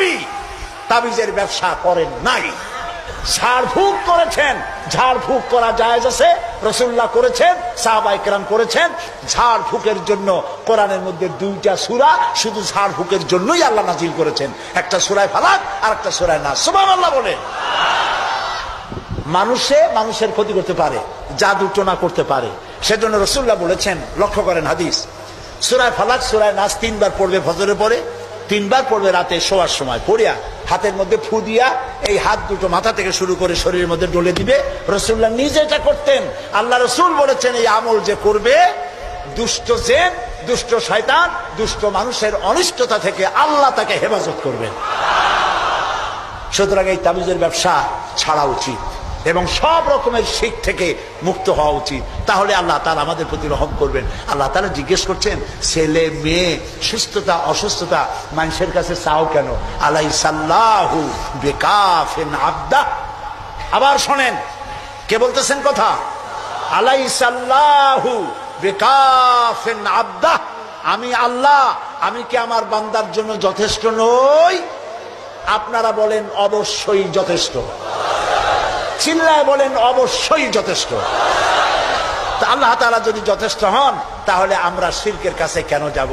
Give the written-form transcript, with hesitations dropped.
নবী তাবিজের ব্যবসা করেন নাই। ঝাড়ফুঁক করেছেন, ঝাড়ফুঁক করা জায়েজ আছে, রাসূলুল্লাহ করেছেন, সাহাবায়ে কেরাম করেছেন। ঝাড়ফুঁকের জন্য কোরআনের মধ্যে 2টা সূরা শুধু ঝাড়ফুঁকের জন্যই আল্লাহ নাজিল করেছেন, একটা সূরা ফালাক আর একটা সূরা নাস। সুবহানাল্লাহ বলে। মানুষের ক্ষতি করতে পারে, জাদু টোনা করতে পারে, সেজন্য রাসূলুল্লাহ বলেছেন, লক্ষ্য করেন হাদিস, সূরা ফালাক সূরা নাস 3 বার পড়বে ফজরের পরে, 3 বার পড়বে রাতে শোয়ার সময়। পড়িয়া হাতের মধ্যে ফু দিয়া এই হাত দুটো মাথা থেকে শুরু করে শরীরের মধ্যে ডলে দিবে। রাসূলুল্লাহ নিজে এটা করতেন। আল্লাহ রাসূল বলেছেন, এই আমল যে করবে, দুষ্ট জিন, দুষ্ট শয়তান, দুষ্ট মানুষের অনিষ্টতা থেকে আল্লাহ তাকে হেফাজত করবেন। সুতরাং এই তাবিজের ব্যবসা ছাড়া উচিত এবং সব রকমের শিখ থেকে মুক্ত হওয়া উচিত। তাহলে আল্লাহ তাআলা আমাদের প্রতি রহম করবেন। আল্লাহ তাআলা জিজ্ঞেস করছেন, ছেলে মেয়ে সুস্থতা অসুস্থতা মানুষের কাছে চাও কেন? আলাইসাল্লাহু বিকাফিন আবদা। আবার শোনেন, কে বলতেছেন কথা? আলাইসাল্লাহু বিকাফিন আবদা। আমি আল্লাহ, আমি কি আমার বান্দার জন্য যথেষ্ট নই? আপনারা বলেন অবশ্যই যথেষ্ট। চিল্লায় বলেন অবশ্যই যথেষ্ট। তা আল্লাহ তাআলা যদি যথেষ্ট হন, তাহলে আমরা শিরকের কাছে কেন যাব?